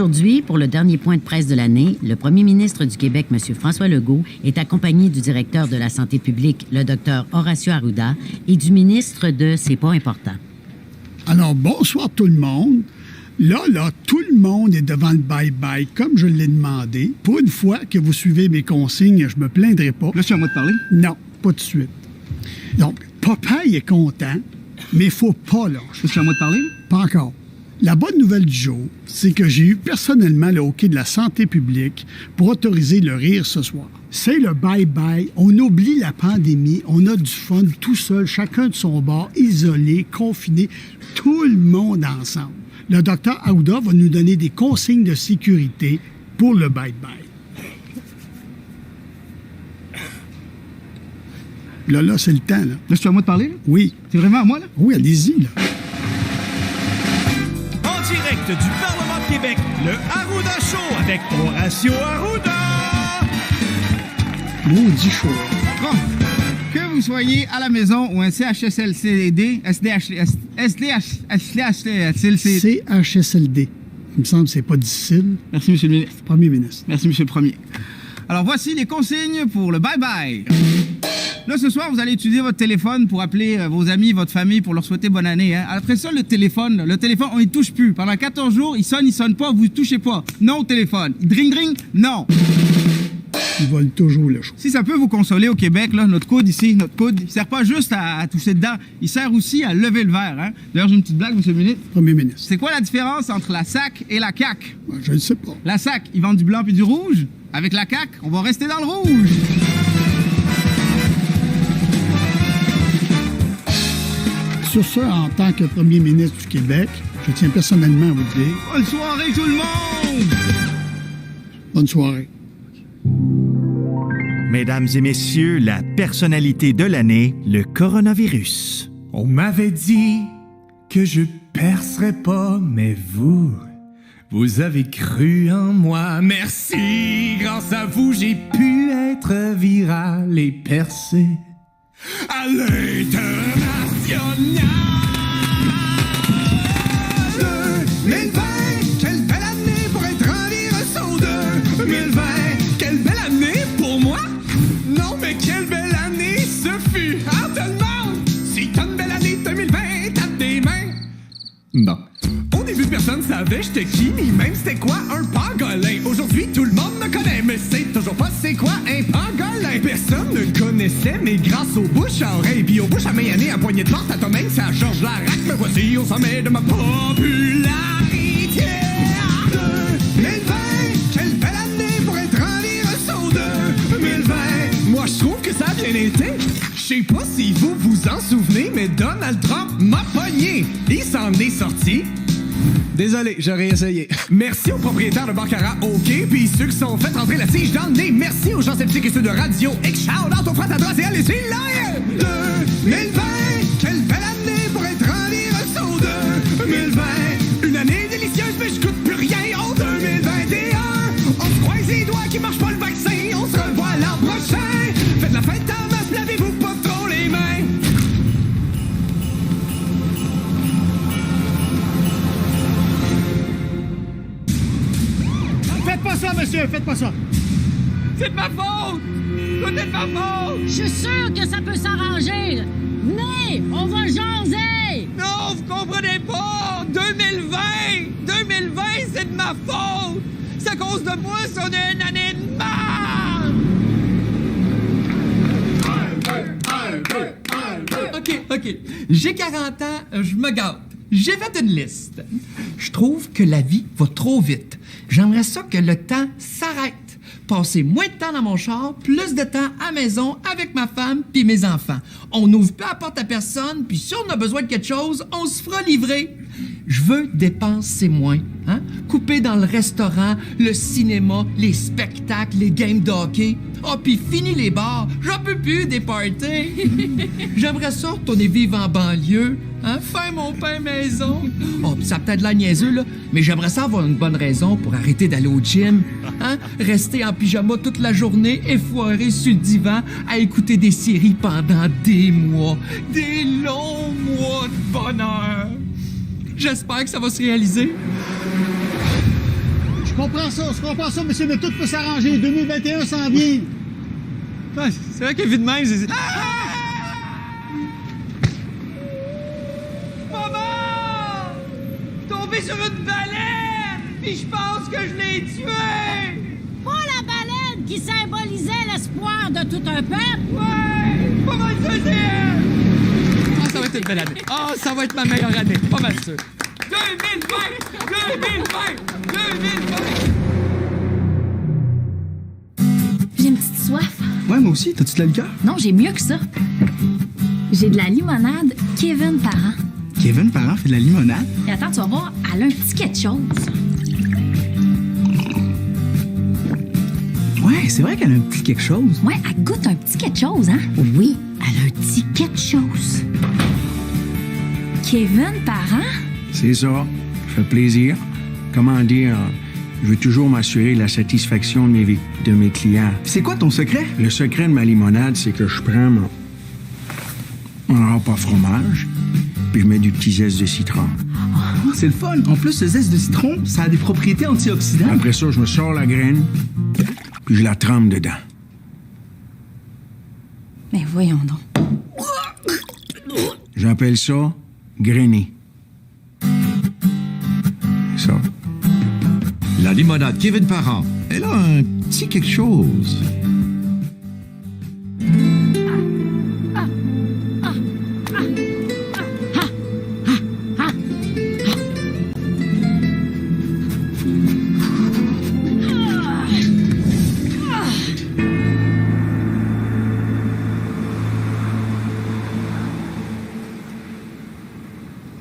Aujourd'hui, pour le dernier point de presse de l'année, le premier ministre du Québec, M. François Legault, est accompagné du directeur de la santé publique, le Dr Horacio Arruda, et du ministre de C'est pas important. Alors, bonsoir tout le monde. Là, tout le monde est devant le bye-bye, comme je l'ai demandé. Pour une fois que vous suivez mes consignes, je me plaindrai pas. Là, c'est à moi de parler? Non, pas tout de suite. Donc, papa, il est content, mais il faut pas lâcher. Là, c'est à moi de parler? Pas encore. La bonne nouvelle du jour, c'est que j'ai eu personnellement le hockey de la santé publique pour autoriser le rire ce soir. C'est le bye-bye. On oublie la pandémie. On a du fun tout seul, chacun de son bord, isolé, confiné, tout le monde ensemble. Le docteur Arruda va nous donner des consignes de sécurité pour le bye-bye. Là, c'est le temps, là. Là, c'est à moi de parler? Là? Oui. C'est vraiment à moi, là? Oui, allez-y, là. En direct du Parlement de Québec, le Arruda Show avec Horacio Arruda. Maudit chaud. Bon, que vous soyez à la maison ou un CHSLD, CHSLD. Il me semble que c'est pas difficile. Merci, Monsieur le ministre. Premier ministre. Merci, Monsieur le Premier. Alors, voici les consignes pour le bye-bye. Là, ce soir, vous allez utiliser votre téléphone pour appeler vos amis, votre famille, pour leur souhaiter bonne année. Hein. Après ça, le téléphone, on y touche plus. Pendant 14 jours, il sonne pas, vous ne touchez pas. Non au téléphone. Dring, non. Ils volent toujours le show. Si ça peut vous consoler au Québec, là, notre coude ici, il sert pas juste à toucher dedans, il sert aussi à lever le verre. Hein. D'ailleurs, j'ai une petite blague, Monsieur le ministre. Premier ministre. C'est quoi la différence entre la SAC et la CAQ? Je ne sais pas. La SAC, ils vendent du blanc puis du rouge. Avec la CAQ, on va rester dans le rouge. Sur ce, en tant que premier ministre du Québec, je tiens personnellement à vous dire... Bonne soirée, tout le monde! Bonne soirée. Mesdames et messieurs, la personnalité de l'année, le coronavirus. On m'avait dit que je percerais pas, mais vous avez cru en moi. Merci, grâce à vous, j'ai pu être viral et percer à l'international. 2020, quelle belle année pour être en virus au 2020, quelle belle année pour moi. Non, mais quelle belle année ce fut. Ah, te demande si t'as une belle année 2020, tape des mains. Non. Au début, personne savait j'étais qui, ni même c'était quoi un pangolin. Aujourd'hui, tout le monde me connaît, mais c'est toujours pas c'est quoi un pangolin. Personne ne connaissait, mais grâce aux bouches à oreilles, puis aux bouches à main année, à poignée de porte, à toi même, c'est à Georges Larac. Me voici au sommet de ma popularité. 2020, quelle belle année pour être en virus au 2020. Moi, je trouve que ça a bien été. Je sais pas si vous vous en souvenez, mais Donald Trump m'a pogné. Il s'en est sorti. Désolé, j'aurais essayé. Merci aux propriétaires de Baccarat OK, puis ceux qui sont fait rentrer la tige dans le nez. Merci aux gens sceptiques et ceux de Radio X. Shout-out aux frères à droite et à l'essai. 2020, quelle belle année pour être en virus au 2020. Une année délicieuse, mais je coûte plus rien au 2021. On se croise les doigts qui marche pas le vaccin. On se revoit l'an prochain. Faites la fête en masse, lavez-vous pas trop les mains. Faites pas ça, monsieur! Faites pas ça! C'est de ma faute! Tout est de ma faute! Je suis sûr que ça peut s'arranger. Là. Venez, on va jaser! Non, vous comprenez pas! 2020! 2020, c'est de ma faute! C'est à cause de moi si on a une année de merde! OK. J'ai 40 ans, je me gâte. J'ai fait une liste. Je trouve que la vie va trop vite. J'aimerais ça que le temps s'arrête. Passer moins de temps dans mon char, plus de temps à maison avec ma femme puis mes enfants. On n'ouvre pas la porte à personne, puis si on a besoin de quelque chose, on se fera livrer. Je veux dépenser moins, hein? Couper dans le restaurant, le cinéma, les spectacles, les games de hockey. Ah, puis fini les bars, j'en peux plus des parties. J'aimerais ça retourner vivre en banlieue, hein? Faire mon pain maison. Oh, pis ça a peut-être l'air niaiseux, là, mais j'aimerais ça avoir une bonne raison pour arrêter d'aller au gym, hein? Rester en pyjama toute la journée et foirer sur le divan à écouter des séries pendant des mois. Des longs mois de bonheur. J'espère que ça va se réaliser. Je comprends ça, monsieur, mais tout peut s'arranger. 2021 s'en vient. Ouais, c'est vrai que vite de même, c'est... Maman! Tombé sur une baleine! Puis je pense que je l'ai tué! Pas la baleine qui symbolisait l'espoir de tout un peuple! Ouais! Pas mal sûr, c'est elle! Ah, ça va être une belle année. Ah, ça va être ma meilleure année. Pas mal sûr. 2020! 2020! 2020! J'ai une petite soif. Ouais, moi aussi. T'as-tu de la liqueur? Non, j'ai mieux que ça. J'ai de la limonade Kevin Parent. Kevin Parent fait de la limonade? Et attends, tu vas voir, elle a un petit quelque chose. Ouais, c'est vrai qu'elle a un petit quelque chose. Ouais, elle goûte un petit quelque chose, hein? Oui, elle a un petit quelque chose. Kevin Parent? C'est ça. Ça fait plaisir. Comment dire? Je veux toujours m'assurer de la satisfaction de mes clients. C'est quoi ton secret? Le secret de ma limonade, c'est que je prends mon râpe à fromage, puis je mets du petit zeste de citron. Oh, c'est le fun. En plus, le zeste de citron, ça a des propriétés antioxydantes. Après ça, je me sors la graine, puis je la trempe dedans. Mais voyons donc. J'appelle ça grainer. Ça. La limonade Kevin Parent, elle a un petit quelque chose.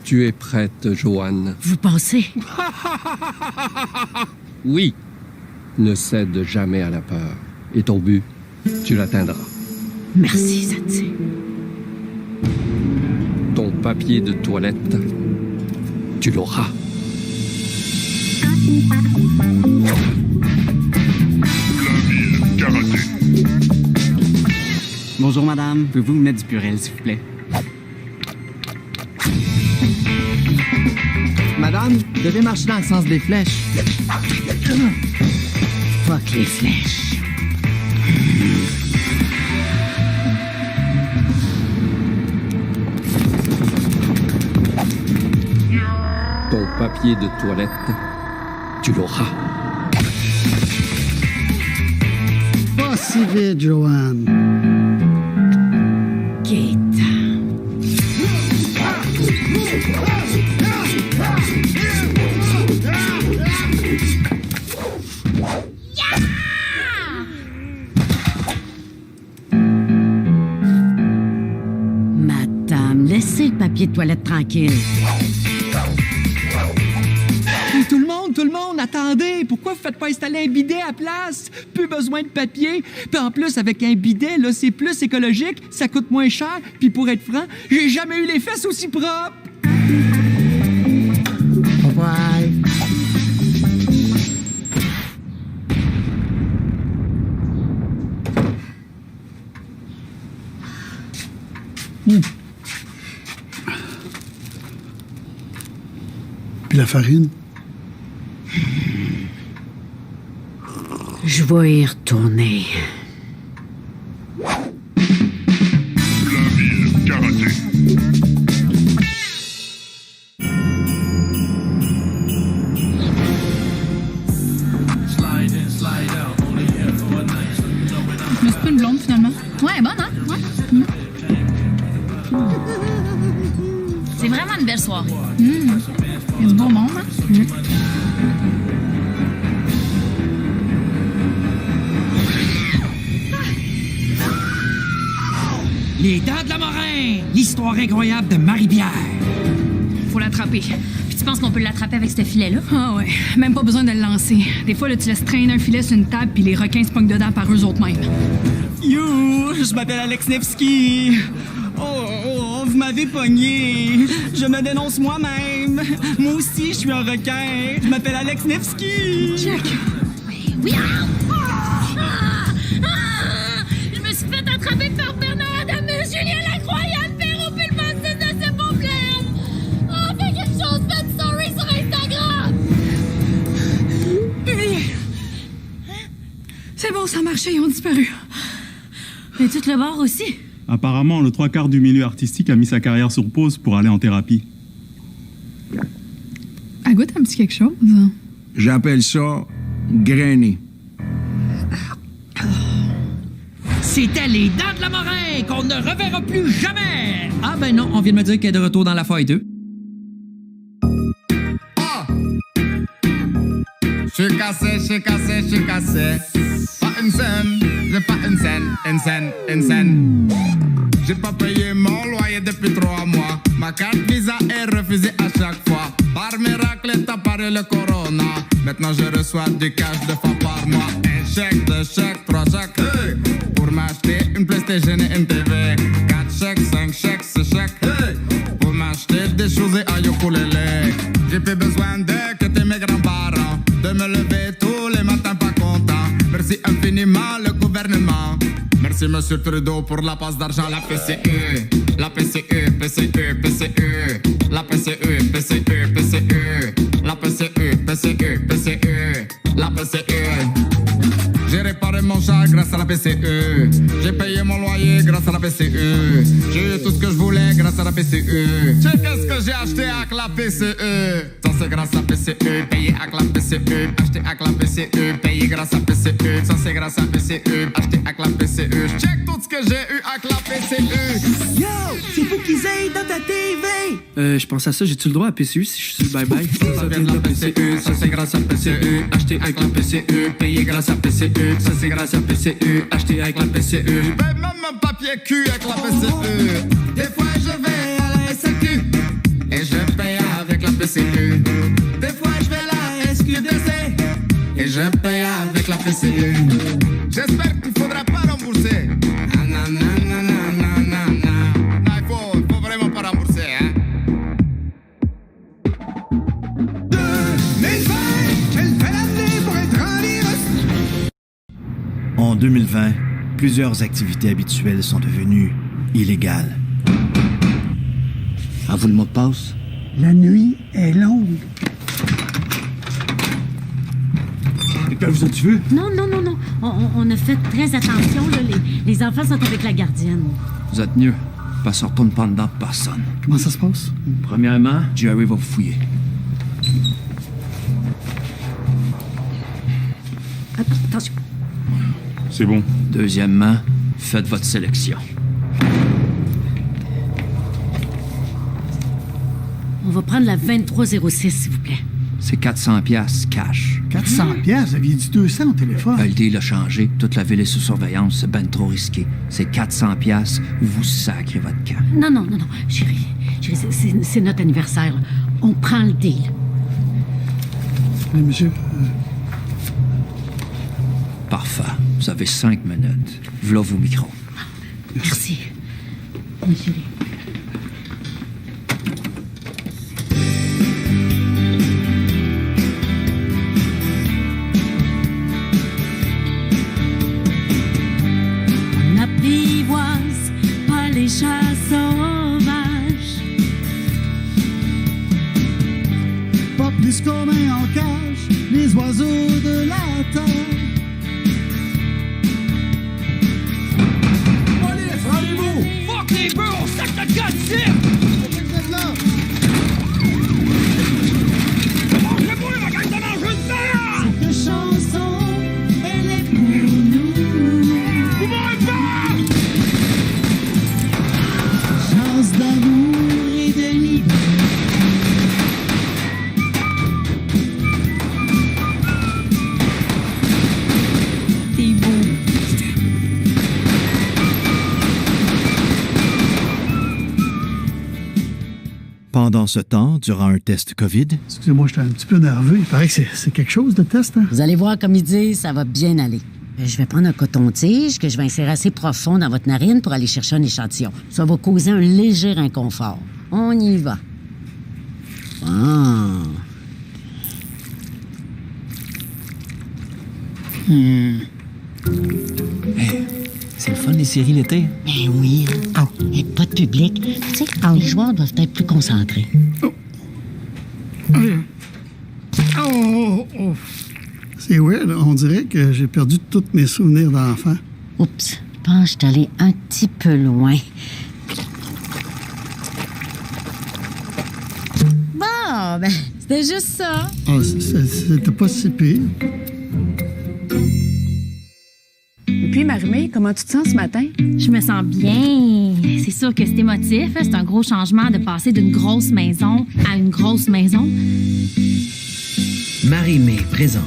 Tu es prête, Joanne? Vous pensez? Oui. Ne cède jamais à la peur. Et ton but, tu l'atteindras. Merci, Satsi. Ton papier de toilette, tu l'auras. Bonjour, madame. Pouvez-vous me mettre du purel, s'il vous plaît? Madame, vous devez marcher dans le sens des flèches. Fuck les flèches. Ton papier de toilette, tu l'auras. Pas si vite, Joanne. Madame, laissez le papier de toilette tranquille. Hey, tout le monde, attendez! Pourquoi vous faites pas installer un bidet à place? Plus besoin de papier. Puis en plus, avec un bidet, là, c'est plus écologique, ça coûte moins cher. Puis pour être franc, j'ai jamais eu les fesses aussi propres. Bye. Puis la farine? Je vais y retourner. Mais c'est pas une blonde, finalement. Ouais, bonne, hein? Ouais. C'est vraiment une belle soirée. Il y a du beau monde, hein? Les Dents de la Morin! L'histoire incroyable de Marie-Pierre. Faut l'attraper. Puis tu penses qu'on peut l'attraper avec ce filet-là? Ah ouais. Même pas besoin de le lancer. Des fois, là, tu laisses traîner un filet sur une table puis les requins se pognent dedans par eux autres mêmes. You! Je m'appelle Alex Nevsky. Oh, vous m'avez pogné. Je me dénonce moi-même. Moi aussi, je suis un requin. Je m'appelle Alex Nevsky. Jack! Oui! Je me suis fait attraper par Bernard Adam et Julien l'incroyable Perrault puis le massif de ce beau plein. Oh, fais quelque chose, faites story sur Instagram! C'est bon, ça a marché, ils ont disparu. Mais tout le bord aussi. Apparemment, le 3/4 du milieu artistique a mis sa carrière sur pause pour aller en thérapie. Elle goûte un petit quelque chose. J'appelle ça grainer. C'était les Dents de la Morin qu'on ne reverra plus jamais! Ah ben non, on vient de me dire qu'elle est de retour dans la feuille 2. Je suis cassé. Pas une scène, j'ai pas une scène. J'ai pas payé mon loyer depuis 3 mois. Ma carte Visa est refusée à chaque fois. Par miracle est apparu le corona. Maintenant je reçois du cash 2 fois par mois. Un chèque, 2 chèques, 3 chèques. Hey! Pour m'acheter une PlayStation et une TV. 4 chèques, 5 chèques, 6 chèques. Hey! Pour m'acheter des choses et à ukulélé. J'ai plus besoin de quitter mes grands-parents. De me lever tous les matins pas content. Merci infiniment le gouvernement. Merci monsieur Trudeau pour la passe d'argent. La PCE, la PCE, PCE, PCE. La PCE, PCE, PCE. La PCE, PCE, PCE. La PCE. J'ai réparé mon chat grâce à la PCE. J'ai payé mon loyer grâce à la PCE. J'ai eu tout ce que je voulais grâce à la PCE. Tu sais qu'est-ce que j'ai acheté avec la PCE? Ça c'est grâce à la PCE. Payé avec la PCE. Acheté avec la PCE. Payé grâce à la PCE. Ça c'est grâce à la PCE. Acheté avec la PCE. Check tout ce que j'ai eu avec la PCE. Yo, c'est pour qu'ils aillent dans ta TV. Je pense à ça, j'ai-tu le droit à PCU si je suis sur le bye-bye? Ça vient de la PCE. Ça c'est grâce à la PCE. Acheté avec la PCE. Payé grâce à la PCE. Ça c'est grâce à la PCE. Acheté avec la PCE. Je paye même un papier cul avec la PCE. Des fois je vais à la SAQ et je paye avec la PCE. Des fois je vais à la SQDC et je paye avec la PCE. J'espère qu'il faudra pas rembourser. Non, il faut vraiment pas rembourser, hein. 2020, quelle belle année pour être en virus. En 2020, plusieurs activités habituelles sont devenues illégales. À vous le mot de passe? La nuit est longue. Que vous as-tu vu? Non. On a fait très attention, là. Les enfants sont avec la gardienne. Vous êtes mieux, parce qu'on retourne pas dedans de personne. Comment ça se passe? Premièrement, Jerry va vous fouiller. Attention. C'est bon. Deuxièmement, faites votre sélection. On va prendre la 2306, s'il vous plaît. C'est 400 piastres cash. 400 piastres, vous aviez dit 200 au téléphone. Le deal a changé. Toute la ville est sous surveillance. C'est ben trop risqué. C'est 400 piastres. Vous sacrez votre camp. Non. Chérie, c'est notre anniversaire. On prend le deal. Oui, monsieur. Parfait. Vous avez 5 minutes. V'là vos micros. Merci. Oui, chérie. On n'apprivoise pas les chats sauvages. Pas plus qu'on met en cage les oiseaux de la terre. Fuck les bœufs, on sac de gossip! Mangez-moi, ma gang de mangeux de merde! Cette chanson, elle est pour nous. Chance d'amour et de liberté. C'est beau. Pendant ce temps, durant un test COVID, Excusez-moi, j'étais un petit peu nerveux. Il paraît que c'est quelque chose de test, hein? Vous allez voir, comme il dit, ça va bien aller. Je vais prendre un coton-tige que je vais insérer assez profond dans votre narine pour aller chercher un échantillon. Ça va causer un léger inconfort. On y va. Ah. C'est le fun, les séries l'été. Ben oui. Et pas de public. Tu sais, les joueurs doivent être plus concentrés. C'est C'est weird, on dirait que j'ai perdu tous mes souvenirs d'enfant. Oups, je pense que je suis allée un petit peu loin. Bon, ben, c'était juste ça. Ah, c'était pas si pire. Et puis, Marie-Mé, comment tu te sens ce matin? Je me sens bien. C'est sûr que c'est émotif. C'est un gros changement de passer d'une grosse maison à une grosse maison. Marie-Mé présente.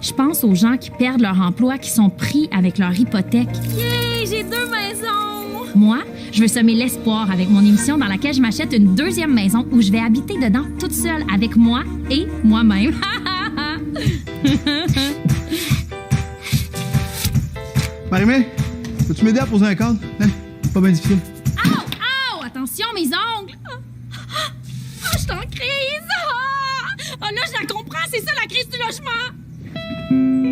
Je pense aux gens qui perdent leur emploi, qui sont pris avec leur hypothèque. Yay, j'ai 2 maisons! Moi, je veux semer l'espoir avec mon émission dans laquelle je m'achète une 2e maison où je vais habiter dedans toute seule avec moi et moi-même. Marie-Mé, peux-tu m'aider à poser un cadre? Hein? Pas bien difficile. Ow! Ow! Attention, mes ongles! Oh, je suis en crise! Oh, là, je la comprends, c'est ça la crise du logement!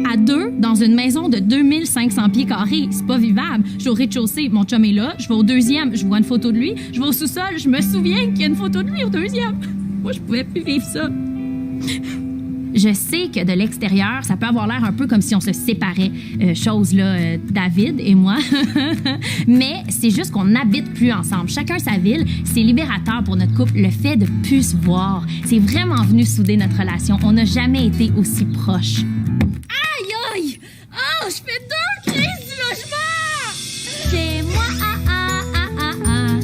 À 2, dans une maison de 2500 pieds carrés, c'est pas vivable. Je suis au rez-de-chaussée, mon chum est là. Je vais au 2e, je vois une photo de lui. Je vais au sous-sol, je me souviens qu'il y a une photo de lui au 2e. Moi, je pouvais plus vivre ça. Je sais que de l'extérieur, ça peut avoir l'air un peu comme si on se séparait. David et moi. Mais c'est juste qu'on n'habite plus ensemble. Chacun sa ville. C'est libérateur pour notre couple, le fait de plus se voir. C'est vraiment venu souder notre relation. On n'a jamais été aussi proches. Aïe, aïe! Oh, je fais 2 crises du logement! C'est moi,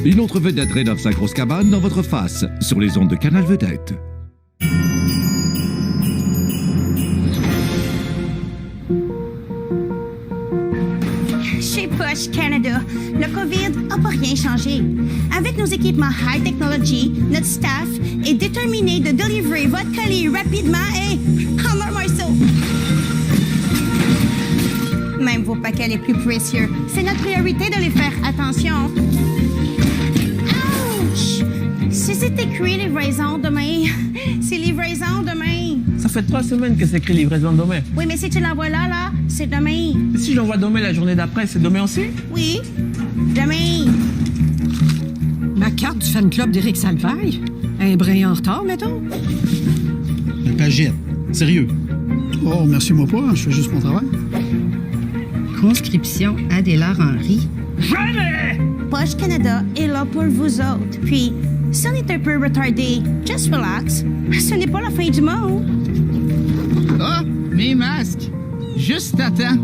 Une autre vedette rénove sa grosse cabane dans votre face, sur les ondes de Canal Vedette. Chez Posh Canada, le COVID n'a pas rien changé. Avec nos équipements high technology, notre staff est déterminé de délivrer votre colis rapidement et en un morceau. Même vos paquets les plus précieux, c'est notre priorité de les faire attention. Ouch! Si c'est écrit livraison demain, c'est livraison demain. Ça fait 3 semaines que c'est écrit livraison demain. Oui, mais si tu l'envoies là, c'est demain. Et si j'envoie demain la journée d'après, c'est demain aussi? Oui, demain. Ma carte du fan club d'Éric Salvaille? Un brin en retard, mettons? Un pagette. Sérieux. Oh, merci-moi pas, je fais juste mon travail. Conscription Adélard-Henry. Jamais! Poche Canada est là pour vous autres. Puis, si on est un peu retardé, just relax. Ce n'est pas la fin du monde. Ah, mes masques! Juste à temps.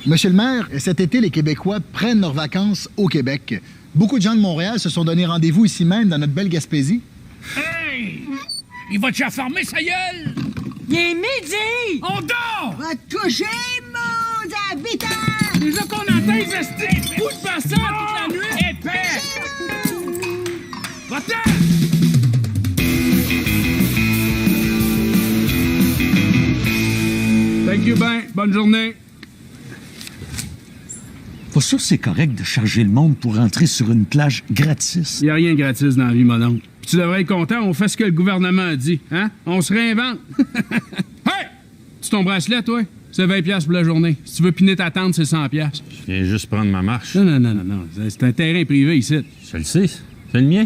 Monsieur le maire, cet été, les Québécois prennent leurs vacances au Québec. Beaucoup de gens de Montréal se sont donné rendez-vous ici même, dans notre belle Gaspésie. Hey! Il va te chaffarmer sa gueule! Il est midi! On dort! Va te coucher, mon habitant! Déjà qu'on entend les estis! Où de passant toute la nuit! Épais! Va-t'en! Thank you, ben. Bonne journée. Pas sûr que c'est correct de charger le monde pour rentrer sur une plage gratis. Y a rien de gratis dans la vie, mon oncle. Puis tu devrais être content, on fait ce que le gouvernement a dit, hein? On se réinvente. Hey! Tu ton bracelet, toi? C'est 20$ pour la journée. Si tu veux piner ta tente, c'est 100$. Je viens juste prendre ma marche. Non. C'est un terrain privé ici. Je le sais. C'est le mien.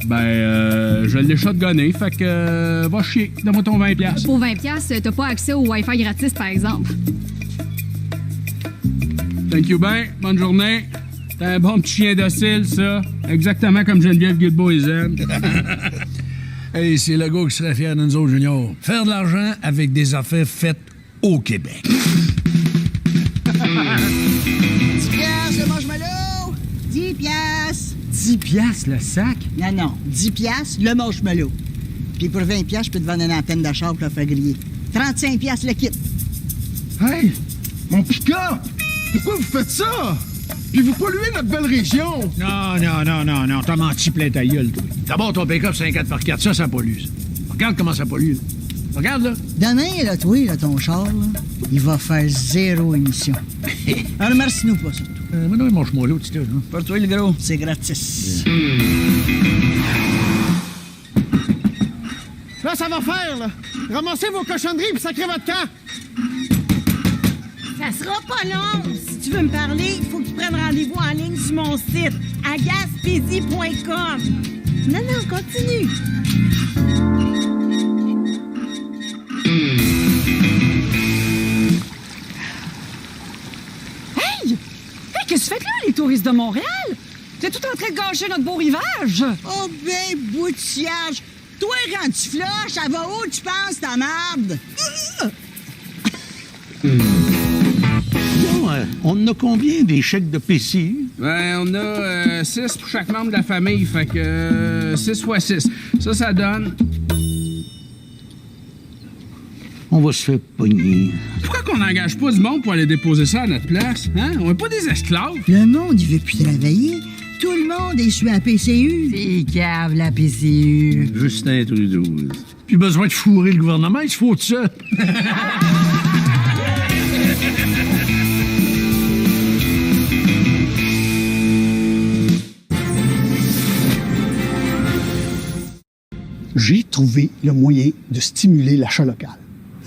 Je l'ai shotgunné, fait que va chier. Donne-moi ton 20$. Pour 20$, t'as pas accès au Wi-Fi gratis, par exemple. Thank you, ben. Bonne journée. T'es un bon petit chien docile, ça. Exactement comme Geneviève Guilbeault et Zen. Hey, c'est Legault qui serait fier de nous autres, Junior. Faire de l'argent avec des affaires faites au Québec. 10$ le marshmallow! 10$! 10$ le sac? Non, 10$ le marshmallow. Puis pour 20$, je peux te vendre une antenne d'achat pour le faire griller. 35$ le kit. Hey! Mon pick-up! Pourquoi vous faites ça? Puis vous polluez notre belle région! Non, t'as menti plein ta gueule, toi. D'abord, ton pick-up, c'est un 4x4, ça pollue, ça. Regarde comment ça pollue, là. Regarde, là. Demain, là, toi, là, ton char, là, il va faire 0 émission. Alors, remercie-nous pas, surtout. Maintenant, mange-moi l'autre, tu sais. Pour toi, le gros, c'est gratis. Là, ça va faire, là. Ramassez vos cochonneries puis sacrez votre camp. Ça sera pas long. Si tu veux me parler, il faut que tu prennes rendez-vous en ligne sur mon site, agaspésie.com. Non, continue. Hey! Qu'est-ce que tu fais là, les touristes de Montréal? T'es tout en train de gâcher notre beau rivage. Oh ben, boutillage. Toi, quand tu flushes, ça va où tu penses, ta marde? Bon, on a combien des chèques de PCU? On a 6 pour chaque membre de la famille, fait que 6 fois 6. Ça donne... On va se faire pogner. Pourquoi qu'on n'engage pas du monde pour aller déposer ça à notre place? Hein? On n'est pas des esclaves. Le monde, il veut plus travailler. Tout le monde est sur la PCU. C'est cave, la PCU. Justin Trudeau. Plus besoin de fourrer le gouvernement, il se faut tout seul. J'ai trouvé le moyen de stimuler l'achat local.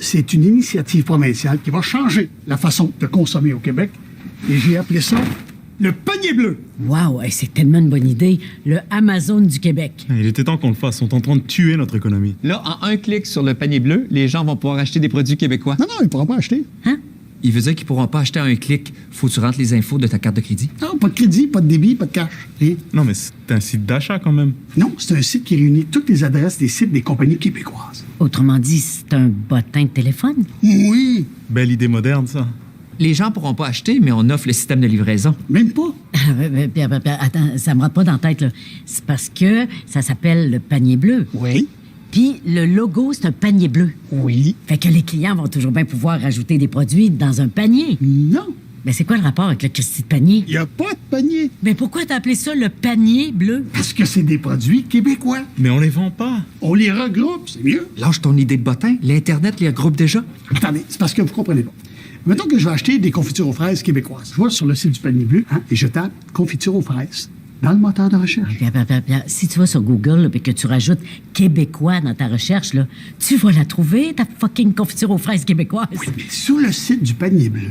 C'est une initiative provinciale qui va changer la façon de consommer au Québec. Et j'ai appelé ça le panier bleu. Wow, c'est tellement une bonne idée. Le Amazon du Québec. Il était temps qu'on le fasse. Ils sont en train de tuer notre économie. Là, en un clic sur le panier bleu, les gens vont pouvoir acheter des produits québécois. Non, ils ne pourront pas acheter. Hein? Il veut dire qu'ils pourront pas acheter en un clic. Faut que tu rentres les infos de ta carte de crédit. Non, pas de crédit, pas de débit, pas de cash. Rien. Non, mais c'est un site d'achat quand même. Non, c'est un site qui réunit toutes les adresses des sites des compagnies québécoises. Autrement dit, c'est un bottin de téléphone? Oui. Belle idée moderne, ça. Les gens pourront pas acheter, mais on offre le système de livraison. Même pas. Attends, ça me rentre pas dans la tête, là. C'est parce que ça s'appelle le panier bleu. Oui. Puis le logo, c'est un panier bleu. Oui. Fait que les clients vont toujours bien pouvoir rajouter des produits dans un panier. Non. Mais c'est quoi le rapport avec le Christy de panier? Il n'y a pas de panier. Mais pourquoi t'as appelé ça le panier bleu? Parce que c'est des produits québécois. Mais on les vend pas. On les regroupe, c'est mieux. Lâche ton idée de bottin. L'Internet les regroupe déjà. Attendez, c'est parce que vous comprenez pas. Mettons que je vais acheter des confitures aux fraises québécoises. Je vais sur le site du panier bleu et je tape confiture aux fraises dans le moteur de recherche. Si tu vas sur Google et que tu rajoutes québécois dans ta recherche, là, tu vas la trouver, ta fucking confiture aux fraises québécoises. Oui, mais sur le site du panier bleu,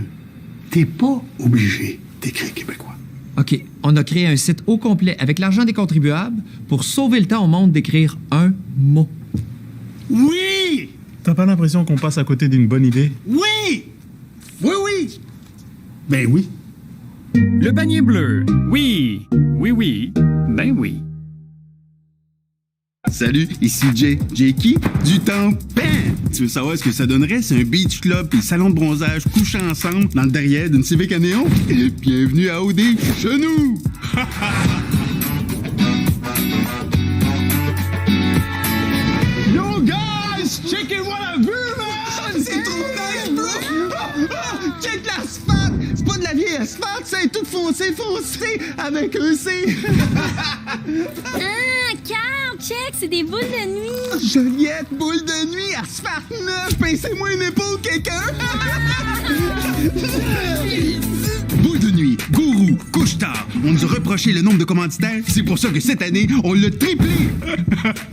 t'es pas obligé d'écrire québécois. OK, on a créé un site au complet avec l'argent des contribuables pour sauver le temps au monde d'écrire un mot. Oui! T'as pas l'impression qu'on passe à côté d'une bonne idée? Oui! Oui! Ben oui. Le panier bleu. Oui. Ben oui. Salut, ici Jay. Jay qui? Du temps. Ben! Tu veux savoir ce que ça donnerait? C'est un beach club et salon de bronzage couchés ensemble dans le derrière d'une Civic à néon? Bienvenue à OD, chez nous! Yo guys, checkez-moi la vue, man! C'est trop nice, bro! Check l'asphalte! C'est pas de la vieille asphalte, c'est tout foncé avec un C! Carl, check, c'est des boules de nuit. Joliette, boule de nuit, asphalte neuf, pincez-moi une épaule, quelqu'un! Boule de nuit, gourou, couche-tard. On nous a reproché le nombre de commanditaires, c'est pour ça que cette année, on l'a triplé!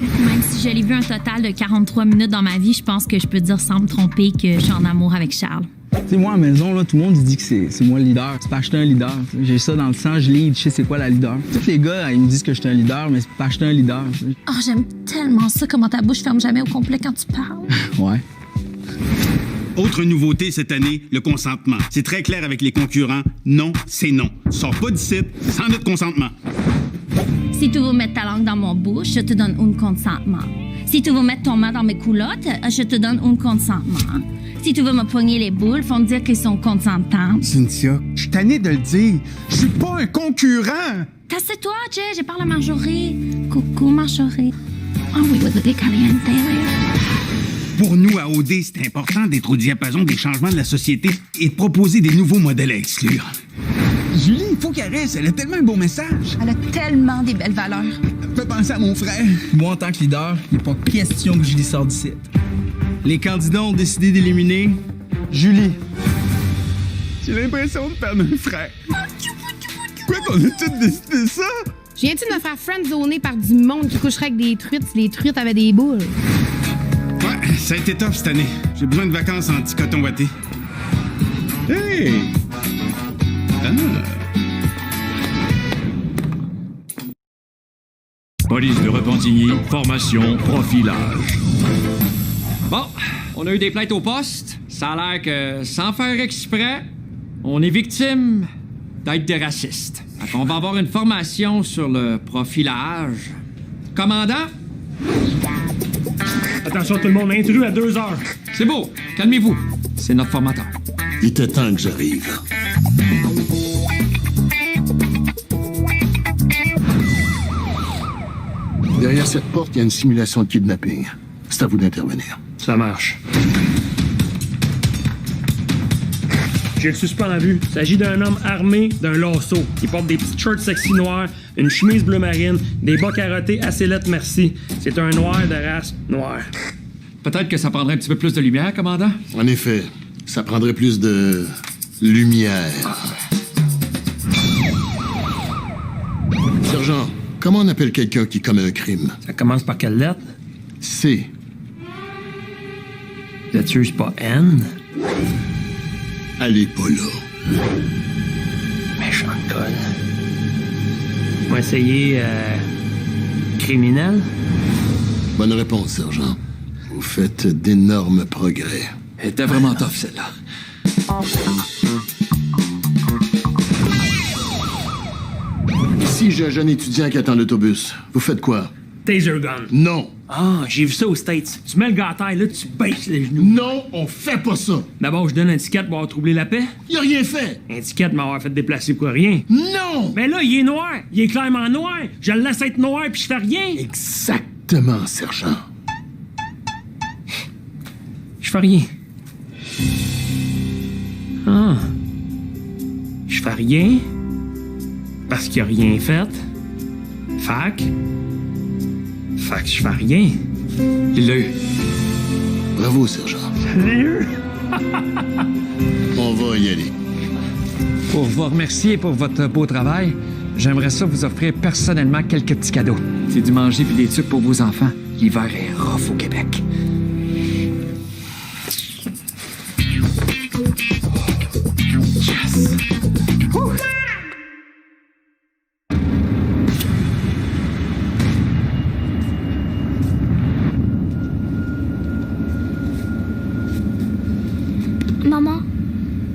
Même si je l'ai vu un total de 43 minutes dans ma vie, je pense que je peux dire sans me tromper que je suis en amour avec Charles. Tu sais, moi, à la maison, là, tout le monde dit que c'est moi le leader. C'est pas acheter un leader. J'ai ça dans le sang, je lead, je sais c'est quoi la leader. Tous les gars, ils me disent que je suis un leader, mais c'est pas acheter un leader. Oh, j'aime tellement ça, comment ta bouche ferme jamais au complet quand tu parles. Ouais. Autre nouveauté cette année, le consentement. C'est très clair avec les concurrents. Non, c'est non. Sors pas d'ici sans notre consentement. Si tu veux mettre ta langue dans mon bouche, je te donne un consentement. Si tu veux mettre ton main dans mes culottes, je te donne un consentement. Si tu veux me pogner les boules, faut me dire qu'ils sont consentants. Cynthia, je suis tanné de le dire. Je suis pas un concurrent. Casse-toi, Jay, j'ai parlé à Marjorie. Coucou, Marjorie. Oh oui, oui, caliente, oui. Pour nous, à OD, c'est important d'être au diapason des changements de la société et de proposer des nouveaux modèles à exclure. Julie, il faut qu'elle reste. Elle a tellement un beau message. Elle a tellement des belles valeurs. Ça fait penser à mon frère. Moi, en tant que leader, il n'est pas question que Julie sorte d'ici. Les candidats ont décidé d'éliminer Julie. J'ai l'impression de perdre un frère. Quoi qu'on a tous décidé ça? Je viens-tu de me faire friendzoner par du monde qui coucherait avec des truites si les truites avaient des boules? Ouais, ça a été tough cette année. J'ai besoin de vacances en petit coton watté. Hey! Police de Repentigny, formation, profilage. Bon, on a eu des plaintes au poste. Ça a l'air que, sans faire exprès, on est victime d'être des racistes. Fait qu'on va avoir une formation sur le profilage. Commandant? Attention tout le monde, intrus à 2 heures. C'est beau, calmez-vous. C'est notre formateur. Il était temps que j'arrive. Derrière cette porte, il y a une simulation de kidnapping. C'est à vous d'intervenir. Ça marche. J'ai le suspect en vue. Il s'agit d'un homme armé d'un lasso. Il porte des petites shorts sexy noirs, une chemise bleu marine, des bas carottés assez lettres merci. C'est un noir de race noire. Peut-être que ça prendrait un petit peu plus de lumière, commandant? En effet, ça prendrait plus de lumière. Sergent, comment on appelle quelqu'un qui commet un crime? Ça commence par quelle lettre? C. La tueuse pas N? Allez pas là. Méchant de colle. On va essayer... criminel? Bonne réponse, sergent. Vous faites d'énormes progrès. Elle était vraiment tough, celle-là. Ici, j'ai un jeune étudiant qui attend l'autobus. Vous faites quoi? Taser gun. Non. Ah, j'ai vu ça aux States. Tu mets le gars à terre, là, tu baisses les genoux. Non, on fait pas ça. D'abord, je donne un ticket pour avoir troublé la paix. Il a rien fait. Un ticket de m'avoir fait déplacer pour rien. Non. Mais là, il est noir. Il est clairement noir. Je le laisse être noir puis je fais rien. Exactement, sergent. Je fais rien. Ah. Je fais rien. Parce qu'il a rien fait. Fac que je fais rien. Il l'a eu. Bravo, sergent. Sérieux? On va y aller. Pour vous remercier pour votre beau travail, j'aimerais ça vous offrir personnellement quelques petits cadeaux. C'est du manger puis des trucs pour vos enfants. L'hiver est rough au Québec. Yes! Maman,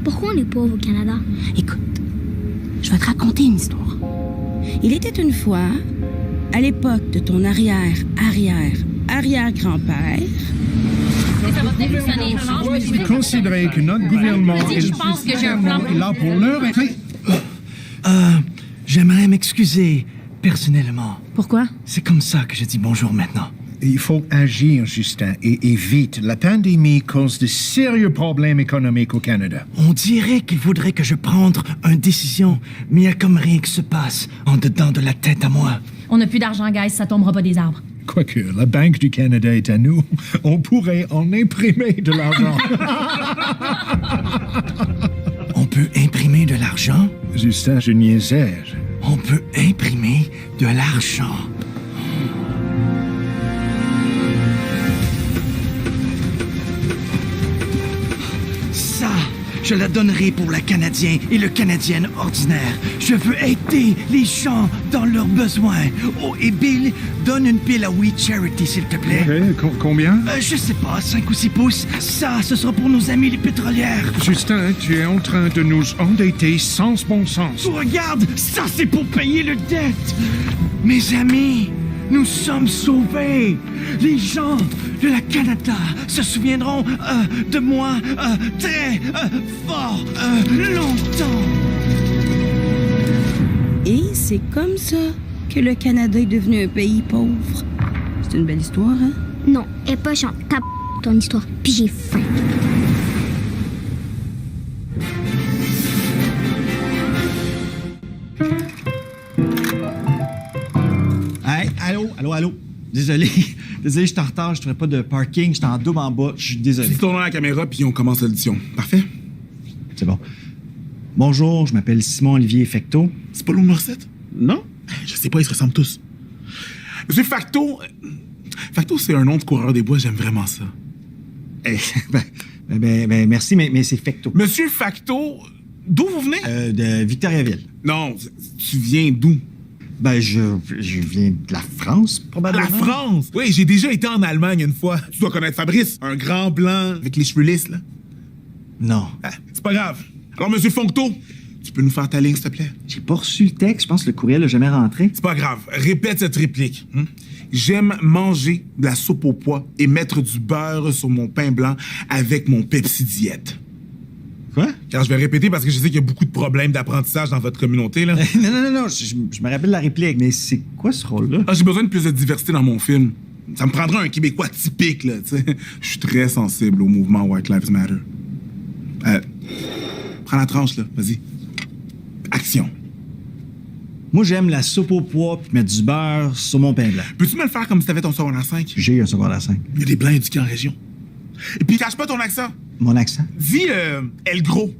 pourquoi on est pauvre au Canada? Écoute, je vais te raconter une histoire. Il était une fois, à l'époque de ton arrière-grand-père. Considérez que notre gouvernement est là pour l'heure. J'aimerais m'excuser personnellement. Pourquoi? C'est comme ça que je dis bonjour maintenant. Il faut agir, Justin, et vite. La pandémie cause de sérieux problèmes économiques au Canada. On dirait qu'il faudrait que je prenne une décision, mais il y a comme rien qui se passe en dedans de la tête à moi. On n'a plus d'argent, guys, ça tombera pas des arbres. Quoique, la Banque du Canada est à nous, on pourrait en imprimer de l'argent. On peut imprimer de l'argent? Justin, je niaisais. On peut imprimer de l'argent. Ça, je la donnerai pour le Canadien et le Canadienne ordinaire. Je veux aider les gens dans leurs besoins. Oh, et Bill, donne une pile à We Charity, s'il te plaît. OK, combien? Je sais pas, 5 ou 6 pouces. Ça, ce sera pour nos amis les pétrolières. Justin, tu es en train de nous endetter sans bon sens. Regarde, ça c'est pour payer le dette. Mes amis, nous sommes sauvés. Les gens de la Canada se souviendront de moi très fort longtemps. Et c'est comme ça que le Canada est devenu un pays pauvre. C'est une belle histoire, hein? Non, et pas chante. Tape ton histoire, puis j'ai faim. Hey, allô. Désolé, je suis en retard, je trouvais pas de parking, j'étais en double en bas, je suis désolé. Tournons la caméra, puis on commence l'audition. Parfait? C'est bon. Bonjour, je m'appelle Simon-Olivier Fecteau. C'est pas Lou Morissette? Non? Je sais pas, ils se ressemblent tous. Monsieur Facto... Facto, c'est un nom de coureur des bois, j'aime vraiment ça. Ben Merci, mais c'est Facto. Monsieur Facto, d'où vous venez? De Victoriaville. Non, tu viens d'où? Je viens de la France, probablement. La France? Oui, j'ai déjà été en Allemagne une fois. Tu dois connaître Fabrice, un grand blanc avec les cheveux lisses, là. Non. Ah, c'est pas grave. Alors, Monsieur Facto, tu peux nous faire ta ligne, s'il te plaît? J'ai pas reçu le texte. Je pense que le courriel n'a jamais rentré. C'est pas grave. Répète cette réplique. J'aime manger de la soupe aux pois et mettre du beurre sur mon pain blanc avec mon Pepsi Diète. Quoi? Car je vais répéter parce que je sais qu'il y a beaucoup de problèmes d'apprentissage dans votre communauté, là. Non. Je me rappelle la réplique, mais c'est quoi ce rôle-là? J'ai besoin de plus de diversité dans mon film. Ça me prendra un Québécois typique, là, tu sais. Je suis très sensible au mouvement White Lives Matter. Prends la tranche, là. Vas-y. Action. Moi, j'aime la soupe aux pois puis mettre du beurre sur mon pain blanc. Peux-tu me le faire comme si t'avais ton secondaire 5? J'ai un secondaire 5. Il y a des blancs éduqués en région. Et puis, cache pas ton accent. Mon accent? Dis El Gros.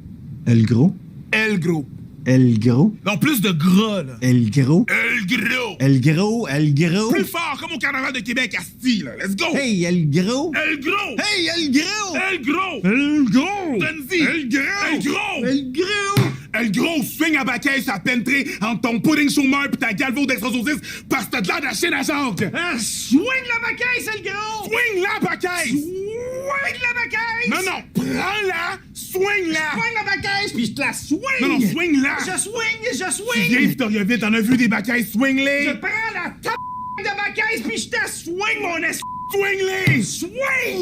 El Gros? El Gros. El Gros? Non, plus de gras, là. El Gros? El Gros. El Gros, El Gros. Plus fort, comme au carnaval de Québec, Asti, là. Let's go. Hey, El Gros. El Gros. Hey, El Gros. El Gros. El Gros. Donne-y. El Gros. El Gros. El Gros. El Gros, swing à baquet, ça pénétré entre ton pudding chômeur pis ta galvo d'extrasosis parce que t'as de l'air de la Chine à Jacques. Swing la baquet, El Gros. Swing la baquet. Swing la baquet. Non, prends-la. Swing-la. Swing la baquet, puis je te la swing. Non, swing-la. Je swing. Tu viens, Victoriaville, t'en as vu des baquets, swing-les. Je prends la de baquet, puis je te swing, mon es... Swing-les. Swing.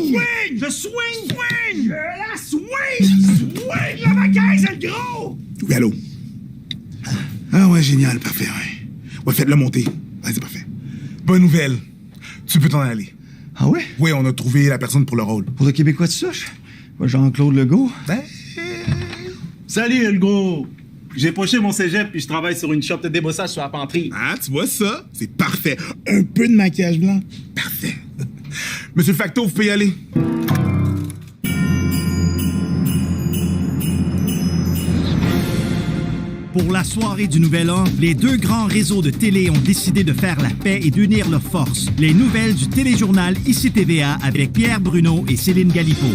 Swing. Je swing. Swing. Je la swing. Swing la baquet, c'est le gros. Oui, allô? Ah ouais, génial, parfait, ouais. Ouais, faites-le monter. Ouais, c'est parfait. Bonne nouvelle. Tu peux t'en aller. Ah ouais? Oui, on a trouvé la personne pour le rôle. Pour le Québécois de souche? Jean-Claude Legault? Salut, le gros! J'ai poché mon cégep puis je travaille sur une shop de débossage sur la penterie. Ah, tu vois ça? C'est parfait. Un peu de maquillage blanc. Parfait. Monsieur Facto, vous pouvez y aller. Pour la soirée du Nouvel An, les deux grands réseaux de télé ont décidé de faire la paix et d'unir leurs forces. Les nouvelles du téléjournal ICI TVA avec Pierre Bruno et Céline Galipo.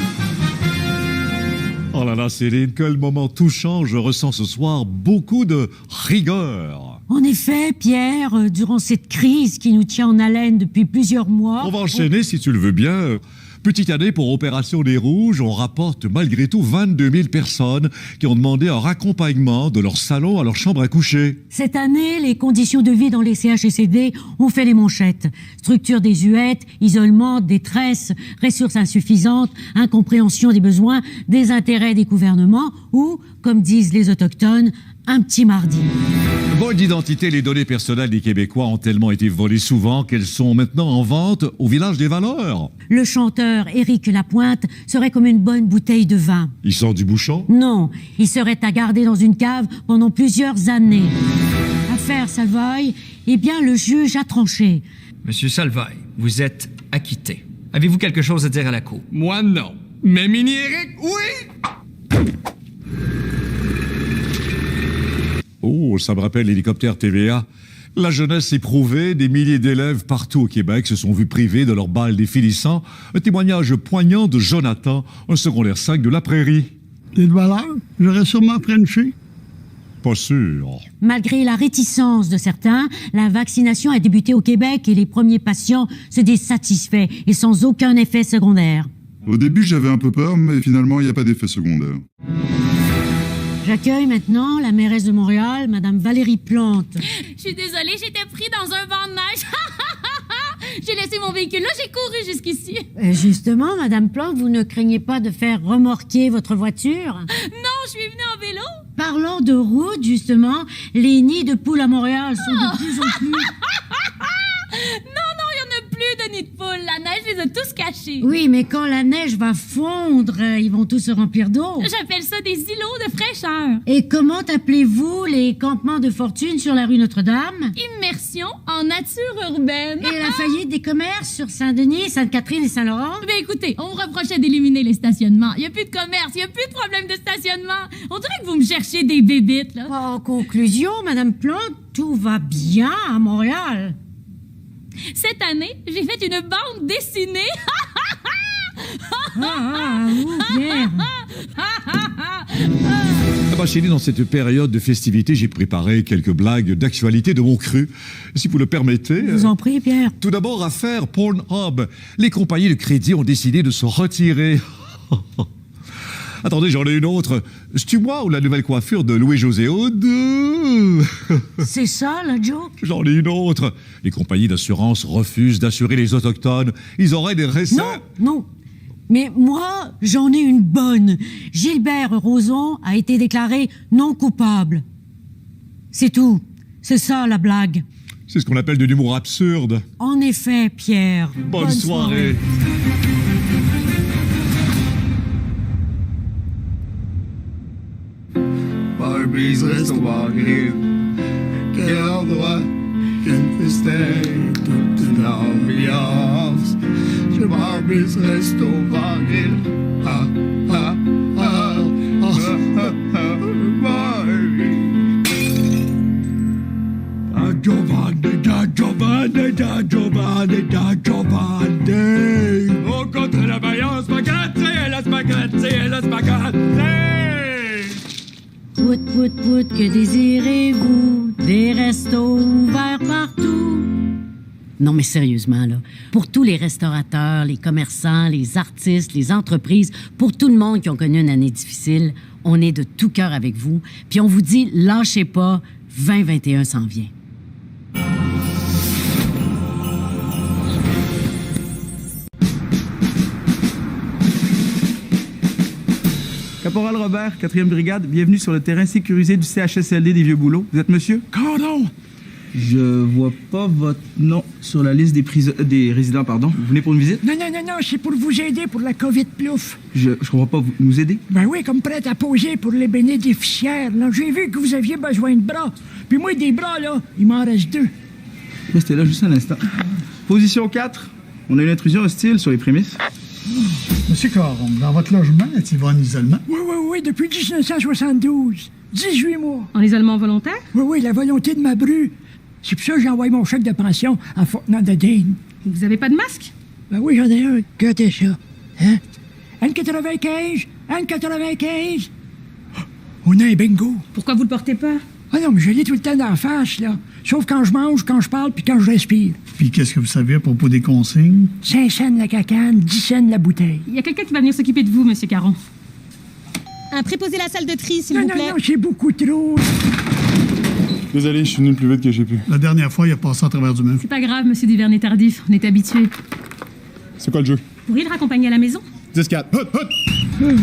Oh là là, Céline, quel moment touchant. Je ressens ce soir beaucoup de rigueur. En effet, Pierre, durant cette crise qui nous tient en haleine depuis plusieurs mois... On va enchaîner, si tu le veux bien. Petite année pour Opération des Rouges, on rapporte malgré tout 22 000 personnes qui ont demandé un raccompagnement de leur salon à leur chambre à coucher. Cette année, les conditions de vie dans les CHSLD ont fait les manchettes. Structure désuète, isolement, détresse, ressources insuffisantes, incompréhension des besoins, désintérêt des gouvernements ou, comme disent les autochtones, un petit mardi. Vol d'identité, les données personnelles des Québécois ont tellement été volées souvent qu'elles sont maintenant en vente au Village des Valeurs. Le chanteur Éric Lapointe serait comme une bonne bouteille de vin. Il sort du bouchon? Non, il serait à garder dans une cave pendant plusieurs années. Affaire Salvaille, eh bien le juge a tranché. Monsieur Salvaille, vous êtes acquitté. Avez-vous quelque chose à dire à la cour? Moi, non. Mais Mini-Éric, oui! Oh, ça me rappelle l'hélicoptère TVA. La jeunesse éprouvée, des milliers d'élèves partout au Québec se sont vus privés de leur bal définissant. Un témoignage poignant de Jonathan, un secondaire 5 de la Prairie. Et de valeur, j'aurais sûrement frenché. Pas sûr. Malgré la réticence de certains, la vaccination a débuté au Québec et les premiers patients se disent satisfaits et sans aucun effet secondaire. Au début, j'avais un peu peur, mais finalement, il n'y a pas d'effet secondaire. J'accueille maintenant la mairesse de Montréal, Madame Valérie Plante. Je suis désolée, j'étais pris dans un vent de neige. J'ai laissé mon véhicule là, j'ai couru jusqu'ici. Justement, Madame Plante, vous ne craignez pas de faire remorquer votre voiture? Non, je suis venue en vélo. Parlant de route, justement, les nids de poules à Montréal sont de plus en plus... Non, il n'y en a plus de nids de poules. La neige les a tous cachés. Oui, mais quand la neige va fondre, ils vont tous se remplir d'eau. J'appelle ça des îlots de fraîcheur. Et comment appelez-vous les campements de fortune sur la rue Notre-Dame? Immersion en nature urbaine. Et la faillite des commerces sur Saint-Denis, Sainte-Catherine et Saint-Laurent? Ben écoutez, on me reprochait d'éliminer les stationnements. Il n'y a plus de commerce, il n'y a plus de problème de stationnement. On dirait que vous me cherchez des bébites, là. En conclusion, Madame Plante, tout va bien à Montréal. Cette année, j'ai fait une bande dessinée. Pierre. Ah bah, Chélie, dans cette période de festivités, j'ai préparé quelques blagues d'actualité de mon cru. Si vous le permettez. Je vous en prie, Pierre. Tout d'abord, affaire Pornhub. Les compagnies de crédit ont décidé de se retirer. Attendez, j'en ai une autre. C'est-tu moi ou la nouvelle coiffure de Louis-José Hood? C'est ça, la joke? J'en ai une autre. Les compagnies d'assurance refusent d'assurer les Autochtones. Ils auraient des recettes. Non. Mais moi, j'en ai une bonne. Gilbert Rozon a été déclaré non coupable. C'est tout. C'est ça, la blague. C'est ce qu'on appelle de l'humour absurde. En effet, Pierre. Bonne soirée. Barbie's Restaurant Grill. Quel endroit, quelle festelle, toute l'ambiance. Chez Barbie's Restaurant Grill. Ah, ah, ah, ah, ah, ah, Barbie. Da Giovanni, da Giovanni, da Giovanni, da Giovanni. On contre la vaillance spaghetti, la spaghetti, la spaghetti. Pout, que désirez-vous? Des restos ouverts partout. Non, mais sérieusement, là, pour tous les restaurateurs, les commerçants, les artistes, les entreprises, pour tout le monde qui ont connu une année difficile, on est de tout cœur avec vous. Puis on vous dit, lâchez pas, 2021 s'en vient. Caporal Robert, 4e brigade, bienvenue sur le terrain sécurisé du CHSLD des Vieux-Bouleaux. Vous êtes monsieur? Cordon! Je vois pas votre nom sur la liste des résidents, pardon. Vous venez pour une visite? Non, c'est pour vous aider pour la COVID plouf. Je comprends pas, vous nous aider? Ben oui, comme prête à poser pour les bénéficiaires. Là, j'ai vu que vous aviez besoin de bras. Puis moi, des bras, là, il m'en reste 2. Restez là juste un instant. Position 4, on a une intrusion hostile sur les prémices. Monsieur Caron, dans votre logement, êtes-vous en isolement? Oui, depuis 1972. 18 mois. En isolement volontaire? Oui, la volonté de ma bru. C'est pour ça que j'ai envoyé mon chèque de pension à Fort-Notre-Dame. Vous avez pas de masque? Ben oui, j'en ai un. Gâtez ça. Hein? N95! N95! On a un bingo. Pourquoi vous le portez pas? Ah non, mais je l'ai tout le temps d'en face, là. Sauf quand je mange, quand je parle, puis quand je respire. Puis qu'est-ce que vous savez à propos des consignes? 5 cents la cacane, 10 cents la bouteille. Il y a quelqu'un qui va venir s'occuper de vous, monsieur Caron. Préposez la salle de tri, s'il vous plaît. Non, c'est beaucoup trop. Désolé, je suis venu plus vite que j'ai pu. La dernière fois, il a passé à travers du mur. C'est pas grave, monsieur Duvernay tardif, on est habitué. C'est quoi le jeu? Vous pourriez le raccompagner à la maison? 10-4. Hut, hut!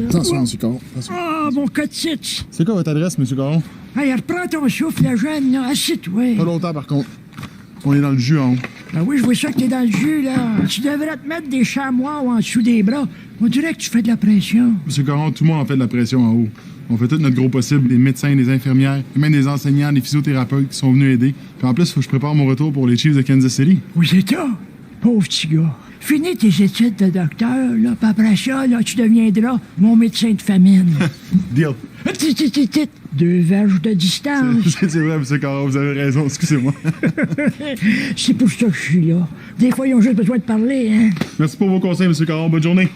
Attention, M. Caron. Ah, mon code 6. C'est quoi votre adresse, M. Caron? Hey, reprends ton souffle, la jeune, là. Assieds-toi. Pas longtemps, par contre. On est dans le jus en haut. Ben oui, je vois ça que t'es dans le jus, là. Tu devrais te mettre des chamois en dessous des bras. On dirait que tu fais de la pression. M. Caron, tout le monde en fait de la pression en haut. On fait tout notre gros possible. Des médecins, des infirmières, et même des enseignants, des physiothérapeutes qui sont venus aider. Puis en plus, il faut que je prépare mon retour pour les Chiefs de Kansas City. Aux États? Pauvre petit gars. Finis tes études de docteur, là. Puis après ça, là, tu deviendras mon médecin de famine. Deal. 2 verges de distance. C'est vrai, M. Caron, vous avez raison, excusez-moi. C'est pour ça que je suis là. Des fois, ils ont juste besoin de parler, hein. Merci pour vos conseils, M. Caron. Bonne journée.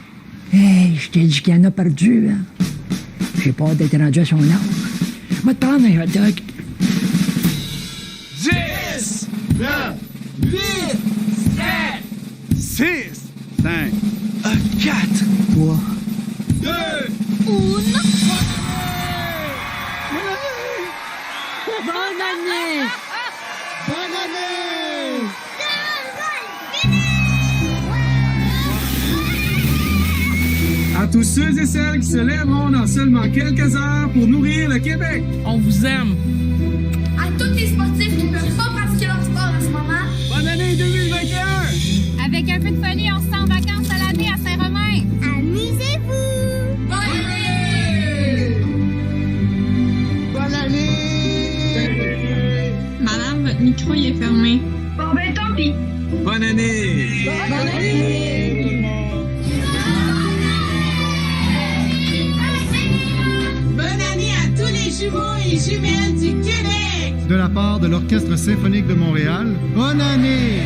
Hey, je t'ai dit qu'il y en a perdu, hein. J'ai peur d'être rendu à son âge. Va te prendre un hot dog. 10, 9, 8, 7, 6, 5, 4, 3, 2, 1. Bonne année! Bonne année! À tous ceux et celles qui se lèveront dans seulement quelques heures pour nourrir le Québec, on vous aime. À tous les sportifs qui ne peuvent pas pratiquer leur sport en ce moment, bonne année 2021! avec un peu de folie, on se sent en vacances à l'année à Saint-Romain. Amusez-vous! Bonne année! Bonne année! Madame, votre micro il est fermé. Bon ben tant pis! Bonne année! Bonne année! Bonne année à tous les jumeaux et jumelles du Québec! De la la part de l'Orchestre symphonique de Montréal. Bonne année!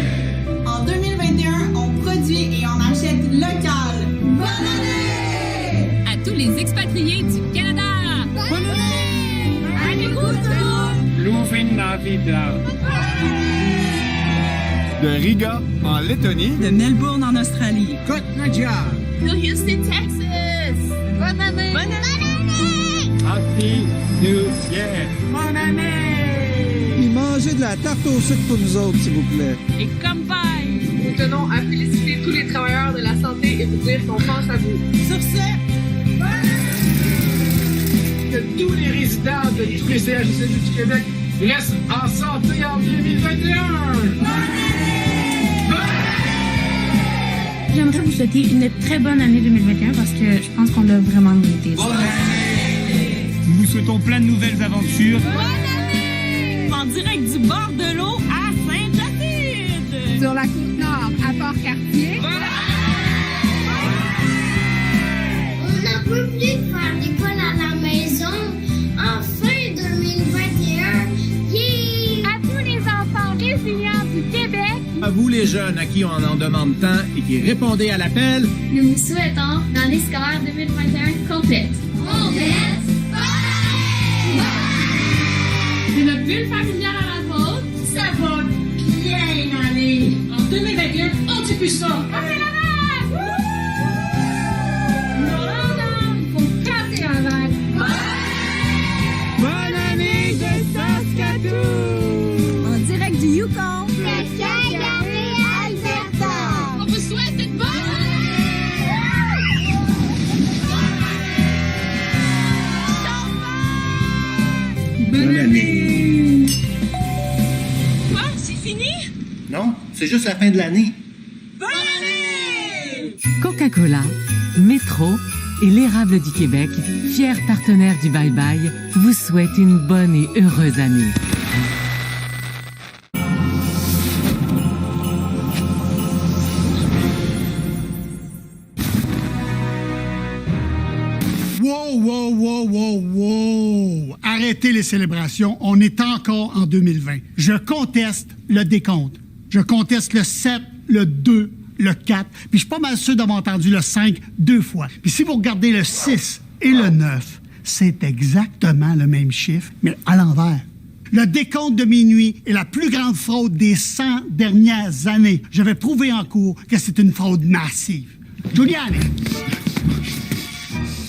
En 2021, on produit et on achète local. Bonne année! À tous les expatriés du Canada! Bonne année! De Riga, en Lettonie. De Melbourne, en Australie. Côte-Nadja. De Houston, Texas! Bonne année! Bonne année! Happy New Year! Bonne année! Et mangez de la tarte au sucre pour nous autres, s'il vous plaît. Et comme bye! Nous tenons à féliciter tous les travailleurs de la santé et vous dire qu'on pense à vous. Sur ce, Que tous les résidents de tous les CHSLD du Québec restent en santé en 2021! J'aimerais vous souhaiter une très bonne année 2021 parce que je pense qu'on l'a vraiment mérité. Nous vous souhaitons plein de nouvelles aventures. En direct du bord de l'eau à Sainte-Jacinthe! Sur la Côte-Nord, à Port-Cartier. On n'en peut plus de faire l'école à la maison. Enfin 2021. Yeah! À tous les enfants résilients du Québec, À vous les jeunes à qui on en demande tant et qui répondez à l'appel, Nous vous souhaitons l'année scolaire 2021 complète. c'est notre bulle familiale à la vôtre. Ça va bien aller. En 2021, on dit plus ça! On fait la vague! Non, faut casser la vague! bonne année de Saskatoon! En direct du Yukon. Alberta. On vous souhaite une bonne Bonne année! Quoi? C'est fini? non, c'est juste la fin de l'année. Bonne année! Coca-Cola, Métro et l'Érable du Québec, fiers partenaires du Bye Bye, vous souhaitent une bonne et heureuse année. Wow! Arrêtez les célébrations. On est encore en 2020. Je conteste le décompte. Je conteste le 7, le 2, le 4. Puis je suis pas mal sûr d'avoir entendu le 5 2 fois. Puis si vous regardez le 6 et le 9, c'est exactement le même chiffre, mais à l'envers. Le décompte de minuit est la plus grande fraude des 100 dernières années. Je vais prouver en cours que c'est une fraude massive. Giuliani!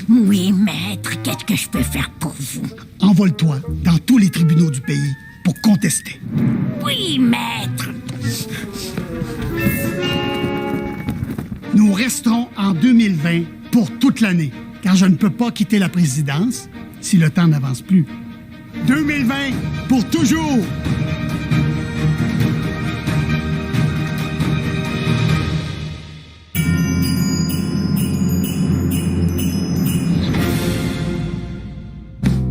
Oui, maître, qu'est-ce que je peux faire pour vous? Envole-toi dans tous les tribunaux du pays pour contester. Oui, maître. Nous resterons en 2020 pour toute l'année, car je ne peux pas quitter la présidence si le temps n'avance plus. 2020 pour toujours!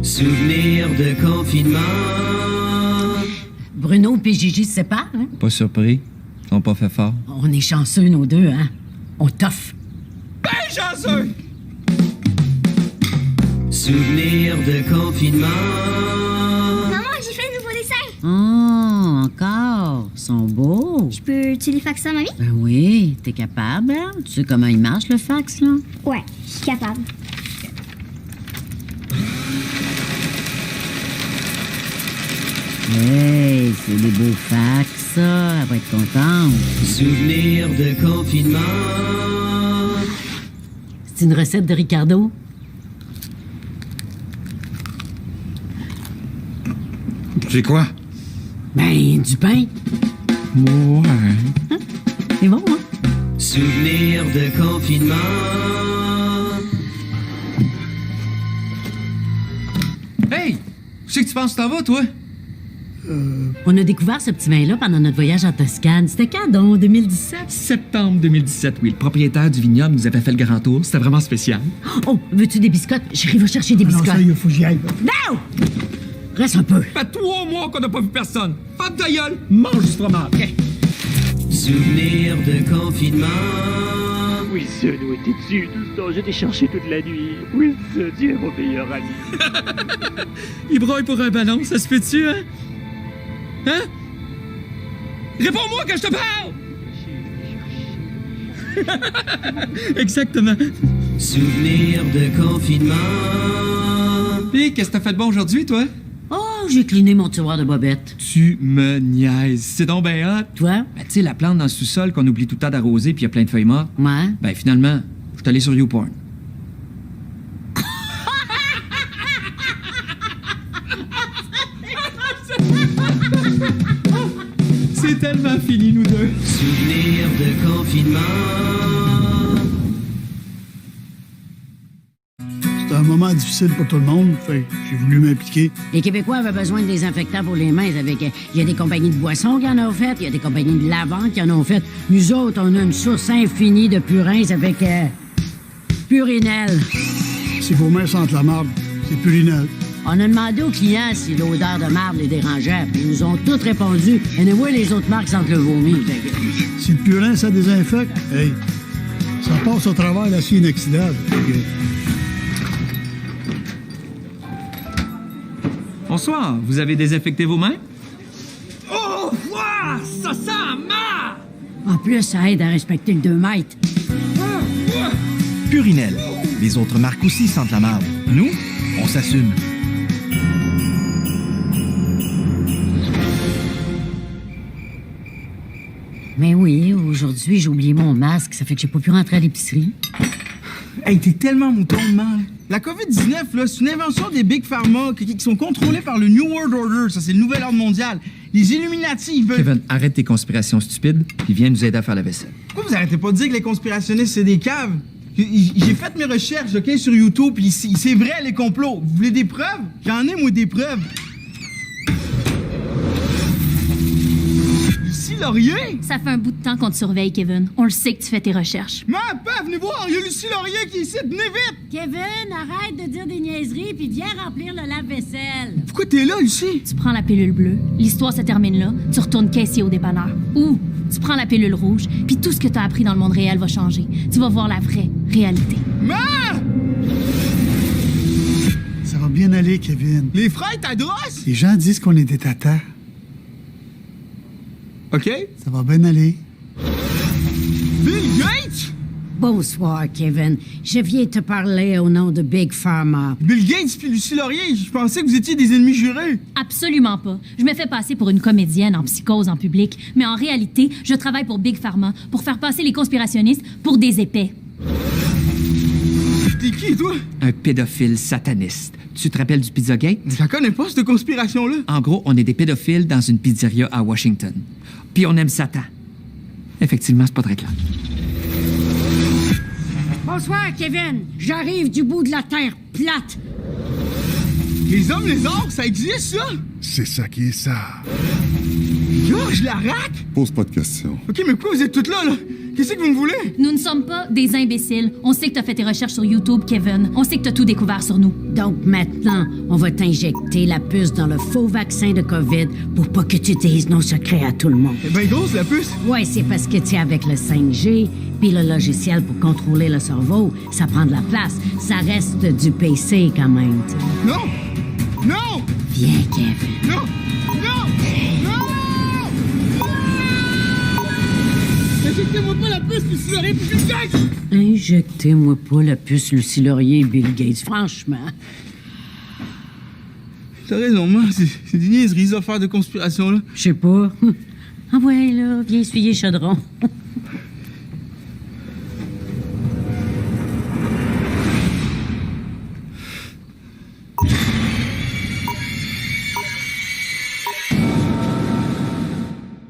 Souvenir de confinement. Bruno et Gigi se séparent, hein? Pas surpris. Ils sont pas fait fort. On est chanceux, nous deux, hein? On toffe. Ben chanceux! Souvenir de confinement. Maman, j'ai fait un nouveau dessin. Oh, encore. Ils sont beaux. Je peux-tu les faxer à mamie? Ben oui, t'es capable, hein? Tu sais comment il marche, le fax, là? Ouais, je suis capable. Hey, c'est des beaux fax, ça. Elle va être contente. Souvenir de confinement. C'est une recette de Ricardo. C'est quoi? Ben, du pain. Ouais. C'est bon, hein? Souvenir de confinement. Hey! Où c'est que tu penses que t'en vas, toi? On a découvert ce petit vin-là pendant notre voyage en Toscane. C'était quand, donc, 2017? Septembre 2017, oui. Le propriétaire du vignoble nous avait fait le grand tour. C'était vraiment spécial. Oh, veux-tu des biscottes? Chérie, va chercher des biscottes. Non, ça, il faut que j'y aille. Non! Reste un peu. Ça fait 3 mois qu'on n'a pas vu personne. Femme ta gueule, mange du fromage. Souvenir de confinement. Oui, ça, nous était dessus tout ce temps. Je t'ai cherché toute la nuit. Oui, ça, tu es mon meilleur ami. Il broille pour un ballon, ça se fait-tu, hein? Hein? Réponds-moi quand je te parle! Exactement. Souvenir de confinement. Pis, qu'est-ce que t'as fait de bon aujourd'hui, toi? Oh, j'ai cliné mon tiroir de bobettes. Tu me niaises. C'est donc ben hot. Toi? Ben, tu sais, la plante dans le sous-sol qu'on oublie tout le temps d'arroser puis il y a plein de feuilles mortes. Ouais. Ben, finalement, je suis allé sur YouPorn. C'est tellement fini, nous deux. Souvenir de confinement. C'était un moment difficile pour tout le monde, fait que j'ai voulu m'impliquer. Les Québécois avaient besoin de désinfectants pour les mains. Il y a des compagnies de boissons qui en ont fait, il y a des compagnies de lavant qui en ont fait. Nous autres, on a une source infinie de purins avec Purinel. Si vos mains sentent la marde, c'est Purinel. On a demandé aux clients si l'odeur de marde les dérangeait, puis ils nous ont tous répondu. Et nous, les autres marques sentent le vomi. Si le purin, ça désinfecte, hey, ça passe au travers de l'acier inoxydable. Bonsoir, vous avez désinfecté vos mains? Oh, wow, ça sent marre! En plus, ça aide à respecter le 2 mètres. Purinel. Les autres marques aussi sentent la marde. Nous, on s'assume. Mais oui, aujourd'hui, j'ai oublié mon masque. Ça fait que j'ai pas pu rentrer à l'épicerie. Hey, t'es tellement mouton de mal. La COVID-19, là, c'est une invention des Big Pharma qui sont contrôlés par le New World Order. Ça, c'est le nouvel ordre mondial. Les Illuminati, ils veulent... Kevin, arrête tes conspirations stupides, puis viens nous aider à faire la vaisselle. Pourquoi vous arrêtez pas de dire que les conspirationnistes, c'est des caves? J'ai fait mes recherches, OK, sur YouTube, puis c'est vrai, les complots. Vous voulez des preuves? J'en ai, moi, des preuves. Lucie Laurier? Ça fait un bout de temps qu'on te surveille, Kevin. On le sait que tu fais tes recherches. Ma paf, venez voir, il y a Lucie Laurier qui est ici, venez vite! Kevin, arrête de dire des niaiseries puis viens remplir le lave-vaisselle. Pourquoi t'es là, Lucie? Tu prends la pilule bleue, l'histoire se termine là, tu retournes caissier au dépanneur. Ou tu prends la pilule rouge, puis tout ce que t'as appris dans le monde réel va changer. Tu vas voir la vraie réalité. Ma! Ça va bien aller, Kevin. Les frères Tadros? Les gens disent qu'on est des tatas. OK. Ça va bien aller. Bill Gates? Bonsoir, Kevin. Je viens te parler au nom de Big Pharma. Bill Gates puis Lucie Laurier, je pensais que vous étiez des ennemis jurés. Absolument pas. Je me fais passer pour une comédienne en psychose en public, mais en réalité, je travaille pour Big Pharma pour faire passer les conspirationnistes pour des épais. T'es qui, toi? Un pédophile sataniste. Tu te rappelles du Pizzagate? Je la connais pas, cette conspiration-là. En gros, on est des pédophiles dans une pizzeria à Washington. Puis on aime Satan. Effectivement, c'est pas très clair. Bonsoir, Kevin. J'arrive du bout de la terre plate. Les hommes, les orques, ça existe, ça? C'est ça qui est ça. Yo, je la raque? Pose pas de questions. OK, mais pourquoi vous êtes toutes là, là? Qu'est-ce que vous me voulez? Nous ne sommes pas des imbéciles. On sait que t'as fait tes recherches sur YouTube, Kevin. On sait que t'as tout découvert sur nous. Donc maintenant, on va t'injecter la puce dans le faux vaccin de COVID pour pas que tu dises nos secrets à tout le monde. C'est bien grosse, la puce. Ouais, c'est parce que tu es avec le 5G, puis le logiciel pour contrôler le cerveau, ça prend de la place. Ça reste du PC quand même, t'sais. Non! Non! Viens, Kevin. Non! Non! Non! Injectez-moi pas la puce, Lucie Laurier, puis Bill Gates! Injectez-moi pas la puce Lucie Laurier et Bill Gates, franchement. T'as raison, moi, c'est des niaiseries, ces affaires de conspiration, là. Je sais pas. Ah ouais, là, viens essuyer le chaudron.